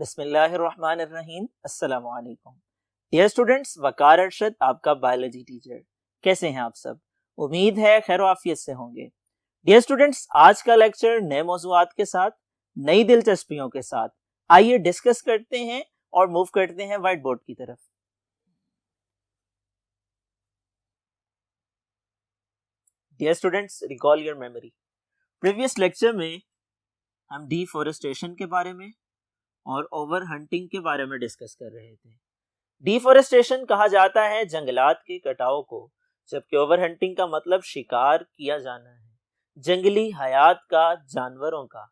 بسم اللہ الرحمن الرحیم۔ السلام علیکم ڈیئر اسٹوڈنٹس، وقار ارشد آپ کا بایولوجی ٹیچر۔ کیسے ہیں آپ سب؟ امید ہے خیر و عافیت سے ہوں گے۔ ڈیئر اسٹوڈنٹس، آج کا لیکچر نئے موضوعات کے ساتھ، نئی دلچسپیوں کے ساتھ آئیے ڈسکس کرتے ہیں اور موو کرتے ہیں وائٹ بورڈ کی طرف۔ Dear students, recall your memory. Previous lecture میں ہم ڈیفورسٹیشن کے بارے میں اور اوور ہنٹنگ کے بارے میں ڈسکس کر رہے تھے۔ ڈیفورسٹیشن کہا جاتا ہے جنگلات کے کٹاؤ کو، جبکہ اوور ہنٹنگ کا مطلب شکار کیا جانا ہے، جنگلی حیات کا، جانوروں کا۔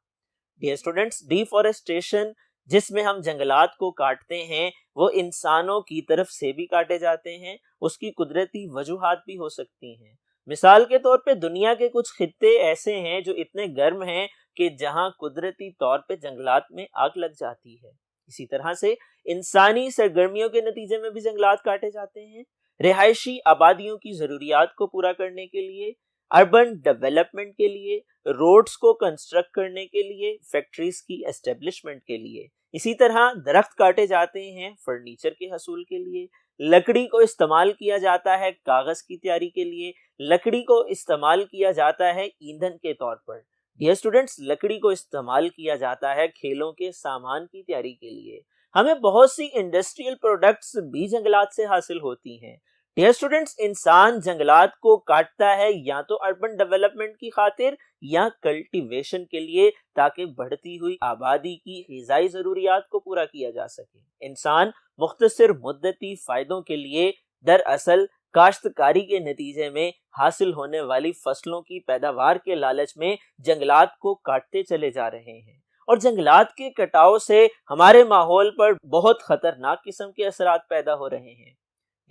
ڈیئر اسٹوڈنٹس، ڈیفورسٹیشن جس میں ہم جنگلات کو کاٹتے ہیں وہ انسانوں کی طرف سے بھی کاٹے جاتے ہیں، اس کی قدرتی وجوہات بھی ہو سکتی ہیں۔ مثال کے طور پہ دنیا کے کچھ خطے ایسے ہیں جو اتنے گرم ہیں کہ جہاں قدرتی طور پہ جنگلات میں آگ لگ جاتی ہے۔ اسی طرح سے انسانی سرگرمیوں کے نتیجے میں بھی جنگلات کاٹے جاتے ہیں۔ رہائشی آبادیوں کی ضروریات کو پورا کرنے کے لیے، اربن ڈیولپمنٹ کے لیے، روڈز کو کنسٹرکٹ کرنے کے لیے، فیکٹریز کی اسٹیبلشمنٹ کے لیے۔ اسی طرح درخت کاٹے جاتے ہیں فرنیچر کے حصول کے لیے، لکڑی کو استعمال کیا جاتا ہے کاغذ کی تیاری کے لیے، لکڑی کو استعمال کیا جاتا ہے ایندھن کے طور پر۔ ڈیئر اسٹوڈنٹس، لکڑی کو استعمال کیا جاتا ہے کھیلوں کے سامان کی تیاری کے لیے۔ ہمیں بہت سی انڈسٹریل پروڈکٹس بھی جنگلات سے حاصل ہوتی ہیں۔ ڈیئر اسٹوڈنٹس، انسان جنگلات کو کاٹتا ہے یا تو اربن ڈیولپمنٹ کی خاطر یا کلٹیویشن کے لیے، تاکہ بڑھتی ہوئی آبادی کی غذائی ضروریات کو پورا کیا جا سکے۔ انسان مختصر مدتی فائدوں کے لیے دراصل کاشتکاری کے نتیجے میں حاصل ہونے والی فصلوں کی پیداوار کے لالچ میں جنگلات کو کاٹتے چلے جا رہے ہیں، اور جنگلات کے کٹاؤ سے ہمارے ماحول پر بہت خطرناک قسم کے اثرات پیدا ہو رہے ہیں۔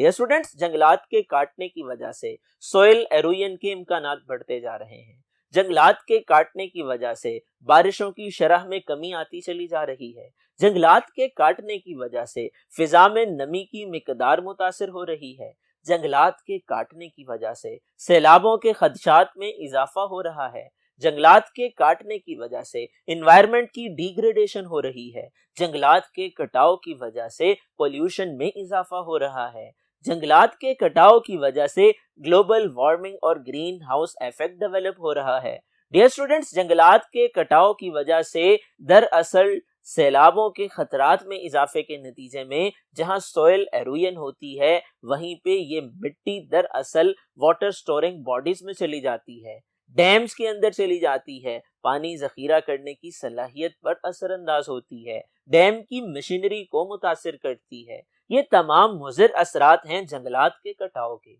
ڈیئر اسٹوڈنٹس، جنگلات کے کاٹنے کی وجہ سے سوئل ایروژن کے امکانات بڑھتے جا رہے ہیں۔ جنگلات کے کاٹنے کی وجہ سے بارشوں کی شرح میں کمی آتی چلی جا رہی ہے۔ جنگلات کے کاٹنے کی وجہ سے فضا میں نمی کی مقدار متاثر ہو رہی ہے۔ جنگلات کے کاٹنے کی وجہ سے سیلابوں کے خدشات میں اضافہ ہو رہا ہے۔ جنگلات کے کاٹنے کی وجہ سے انوائرمنٹ کی ڈیگریڈیشن ہو رہی ہے۔ جنگلات کے کٹاؤ کی وجہ سے پولیوشن میں اضافہ ہو رہا ہے۔ جنگلات کے کٹاؤ کی وجہ سے گلوبل وارمنگ اور گرین ہاؤس ایفیکٹ ڈیولپ ہو رہا ہے۔ ڈیئر اسٹوڈنٹس، جنگلات کے کٹاؤ کی وجہ سے دراصل سیلابوں کے خطرات میں اضافے کے نتیجے میں جہاں سوئل ایروژن ہوتی ہے، وہیں پہ یہ مٹی دراصل واٹر سٹورنگ باڈیز میں چلی جاتی ہے، ڈیمز کے اندر چلی جاتی ہے، پانی ذخیرہ کرنے کی صلاحیت پر اثر انداز ہوتی ہے، ڈیم کی مشینری کو متاثر کرتی ہے۔ یہ تمام مضر اثرات ہیں جنگلات کے کٹاؤ کے۔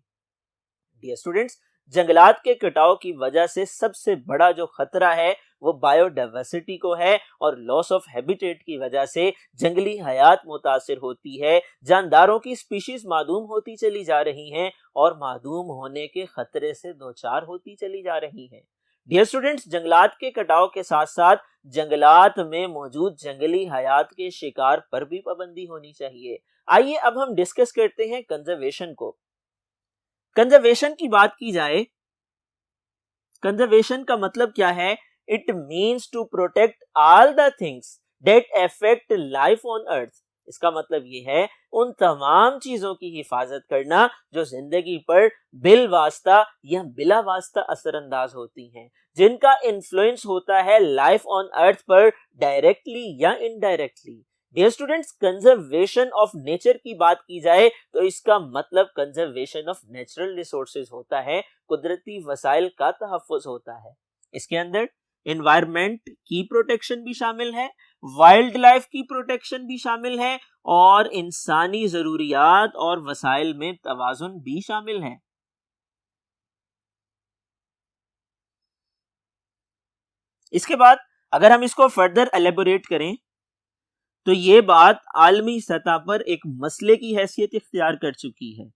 ڈیئر اسٹوڈنٹس، جنگلات کے کٹاؤ کی وجہ سے سب سے بڑا جو خطرہ ہے وہ بایو ڈائیورسٹی کو ہے، اور لاس آف ہیبیٹیٹ کی وجہ سے جنگلی حیات متاثر ہوتی ہے، جانداروں کی سپیشیز معدوم ہوتی چلی جا رہی ہیں اور معدوم ہونے کے خطرے سے دوچار ہوتی چلی جا رہی ہیں۔ ڈیئر اسٹوڈنٹس، جنگلات کے کٹاؤ کے ساتھ ساتھ جنگلات میں موجود جنگلی حیات کے شکار پر بھی پابندی ہونی چاہیے۔ آئیے اب ہم ڈسکس کرتے ہیں کنزرویشن کو۔ کنزرویشن کی بات کی جائے، کنزرویشن کا مطلب کیا ہے؟ It means to protect all the things that affect life on earth۔ اس کا مطلب یہ ہے ان تمام چیزوں کی حفاظت کرنا جو زندگی پر بالواسطہ یا بلا واسطہ اثر انداز ہوتی ہیں، جن کا انفلوئنس ہوتا ہے لائف آن ارتھ پر ڈائریکٹلی یا indirectly. Dear students, conservation of nature کی بات کی جائے تو اس کا مطلب کنزرویشن آف نیچرل ریسورسز ہوتا ہے، قدرتی وسائل کا تحفظ ہوتا ہے۔ اس کے اندر انوائرمنٹ کی پروٹیکشن بھی شامل ہے، وائلڈ لائف کی پروٹیکشن بھی شامل ہے، اور انسانی ضروریات اور وسائل میں توازن بھی شامل ہے۔ اس کے بعد اگر ہم اس کو فردر ایلیبوریٹ کریں تو یہ بات عالمی سطح پر ایک مسئلے کی حیثیت اختیار کر چکی ہے۔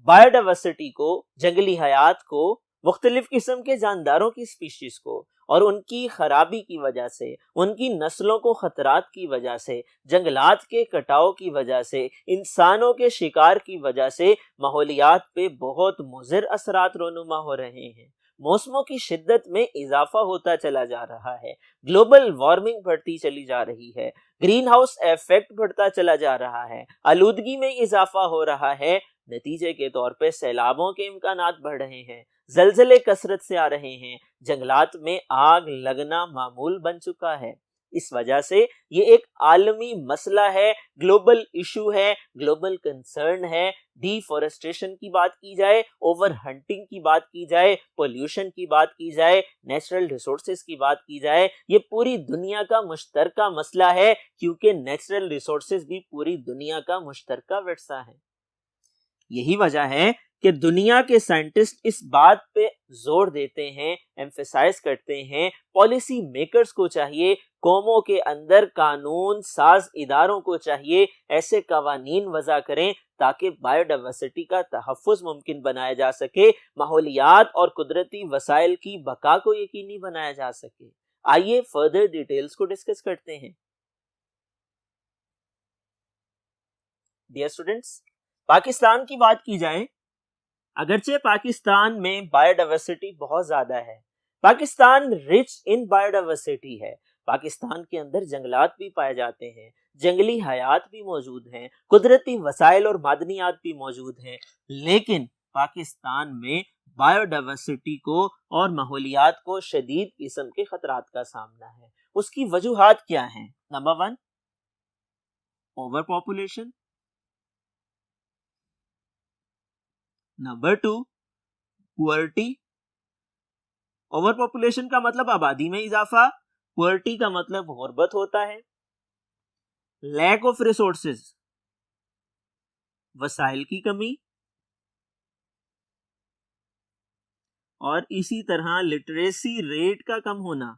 بایوڈائیورسٹی کو، جنگلی حیات کو، مختلف قسم کے جانداروں کی سپیشیز کو اور ان کی خرابی کی وجہ سے، ان کی نسلوں کو خطرات کی وجہ سے، جنگلات کے کٹاؤ کی وجہ سے، انسانوں کے شکار کی وجہ سے ماحولیات پہ بہت مضر اثرات رونما ہو رہے ہیں۔ موسموں کی شدت میں اضافہ ہوتا چلا جا رہا ہے، گلوبل وارمنگ بڑھتی چلی جا رہی ہے، گرین ہاؤس ایفیکٹ بڑھتا چلا جا رہا ہے، آلودگی میں اضافہ ہو رہا ہے، نتیجے کے طور پہ سیلابوں کے امکانات بڑھ رہے ہیں، زلزلے کثرت سے آ رہے ہیں، جنگلات میں آگ لگنا معمول بن چکا ہے۔ اس وجہ سے یہ ایک عالمی مسئلہ ہے، گلوبل ایشو ہے، گلوبل کنسرن ہے۔ ڈی فورسٹریشن کی بات کی جائے، اوور ہنٹنگ کی بات کی جائے، پولیوشن کی بات کی جائے، نیچرل ریسورسز کی بات کی جائے، یہ پوری دنیا کا مشترکہ مسئلہ ہے، کیونکہ نیچرل ریسورسز بھی پوری دنیا کا مشترکہ ورثہ ہے۔ یہی وجہ ہے کہ دنیا کے سائنٹسٹ اس بات پہ زور دیتے ہیں، ایمفیسائز کرتے ہیں، پالیسی میکرز کو چاہیے، قوموں کے اندر قانون ساز اداروں کو چاہیے ایسے قوانین وضع کریں تاکہ بایو ڈائیورسٹی کا تحفظ ممکن بنایا جا سکے، ماحولیات اور قدرتی وسائل کی بقا کو یقینی بنایا جا سکے۔ آئیے فردر ڈیٹیلز کو ڈسکس کرتے ہیں۔ ڈیئر اسٹوڈنٹس، پاکستان کی بات کی جائے، اگرچہ پاکستان میں بایو ڈائیورسٹی بہت زیادہ ہے، Pakistan rich in bio diversity ہے، پاکستان کے اندر جنگلات بھی پائے جاتے ہیں، جنگلی حیات بھی موجود ہیں، قدرتی وسائل اور معدنیات بھی موجود ہیں، لیکن پاکستان میں بایو ڈائیورسٹی کو اور ماحولیات کو شدید قسم کے خطرات کا سامنا ہے۔ اس کی وجوہات کیا ہیں؟ Number 1، over population. Number 2، پورٹی۔ Over population کا مطلب آبادی میں اضافہ، پورٹی کا مطلب غربت ہوتا ہے۔ لیک آف ریسورسز، وسائل کی کمی، اور اسی طرح لٹریسی ریٹ کا کم ہونا۔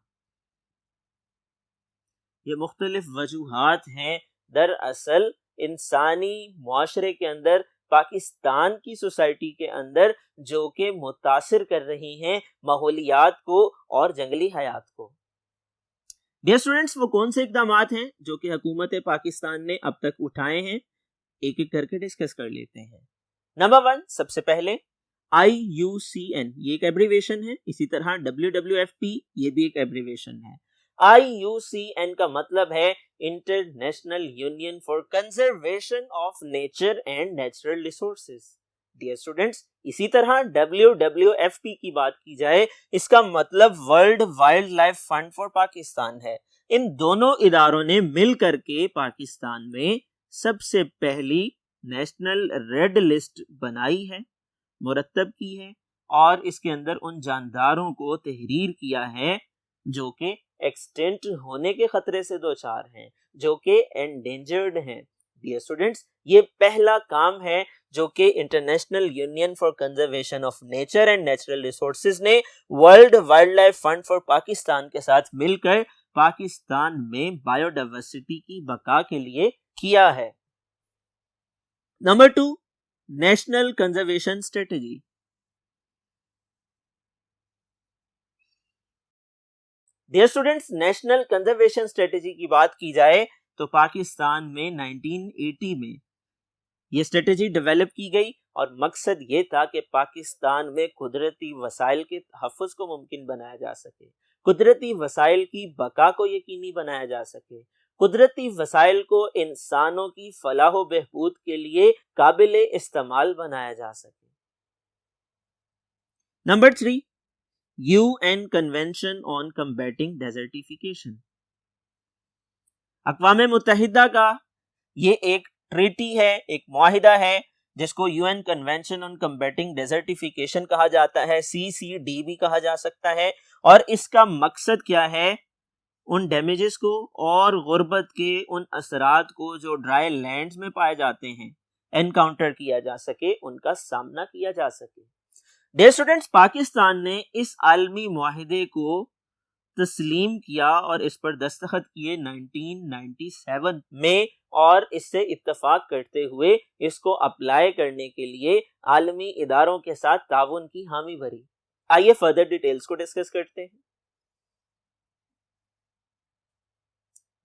یہ مختلف وجوہات ہیں۔ دراصل انسانی معاشرے کے اندر، پاکستان کی سوسائٹی کے اندر، جو کہ متاثر کر رہی ہیں ماحولیات کو اور جنگلی حیات کو۔ ڈیئر اسٹوڈنٹس، وہ کون سے اقدامات ہیں جو کہ حکومت پاکستان نے اب تک اٹھائے ہیں؟ ایک ایک کر کے ڈسکس کر لیتے ہیں۔ نمبر 1، سب سے پہلے IUCN، یہ ایک ایبریویشن ہے، اسی طرح WWFP، یہ بھی ایک ایبریویشن ہے۔ IUCN کا مطلب ہے international Union for Conservation of Nature and Natural resources. Dear students, اسی طرح WWFP کی بات کی جائے، اس کا مطلب world wild life fund for Pakistan ہے۔ ان دونوں اداروں نے مل کر کے پاکستان میں سب سے پہلی نیشنل ریڈ لسٹ بنائی ہے، مرتب کی ہے، اور اس کے اندر ان جانداروں کو تحریر کیا ہے جو کہ ایکسٹینٹ ہونے کے خطرے سے دوچار ہیں، جو کہ انڈینجرڈ ہیں۔ ڈیئر اسٹوڈنٹس، یہ پہلا کام ہے جو کہ International Union for Conservation of Nature and Natural Resources نے World wild life fund for Pakistan کے ساتھ مل کر پاکستان میں بایو ڈائیورسٹی کی بقا کے لیے کیا ہے۔ Number 2، national conservation strategy. Dear students, national conservation strategy کی بات کی جائے تو پاکستان میں 1980 میں یہ اسٹریٹجی ڈیولپ کی گئی، اور مقصد یہ تھا کہ پاکستان میں قدرتی وسائل کے تحفظ کو ممکن بنایا جا سکے، قدرتی وسائل کی بقا کو یقینی بنایا جا سکے، قدرتی وسائل کو انسانوں کی فلاح و بہبود کے لیے قابل استعمال بنایا جا سکے۔ Number 3، UN convention on combating desertification. اقوام متحدہ کا یہ ایک ٹریٹی ہے، ایک معاہدہ ہے، جس کو UN کنونشن آن کمبیٹنگ ڈیزرٹیفیکیشن کہا جاتا ہے، CCD بھی کہا جا سکتا ہے، اور اس کا مقصد کیا ہے؟ ان ڈیمیجز کو اور غربت کے ان اثرات کو جو ڈرائی لینڈز میں پائے جاتے ہیں انکاؤنٹر کیا جا سکے، ان کا سامنا کیا جا سکے۔ ڈیئر اسٹوڈنٹس، پاکستان نے اس عالمی معاہدے کو تسلیم کیا اور اس پر دستخط کیے 1997 میں، اور اس سے اتفاق کرتے ہوئے اس کو اپلائی کرنے کے لیے عالمی اداروں کے ساتھ تعاون کی حامی بھری۔ آئیے فردر ڈیٹیلز کو ڈسکس کرتے ہیں۔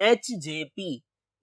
HJP,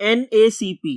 NACP,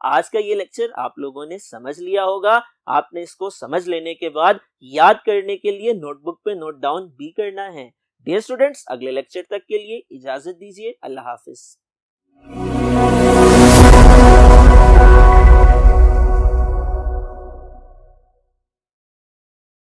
آج کا یہ لیکچر آپ لوگوں نے سمجھ لیا ہوگا. آپ نے اس کو سمجھ لینے کے بعد یاد کرنے کے لیے نوٹ بک پہ نوٹ ڈاؤن بھی کرنا ہے. ڈیئر اسٹوڈنٹس، اگلے لیکچر تک کے لیے اجازت دیجیے. اللہ حافظ.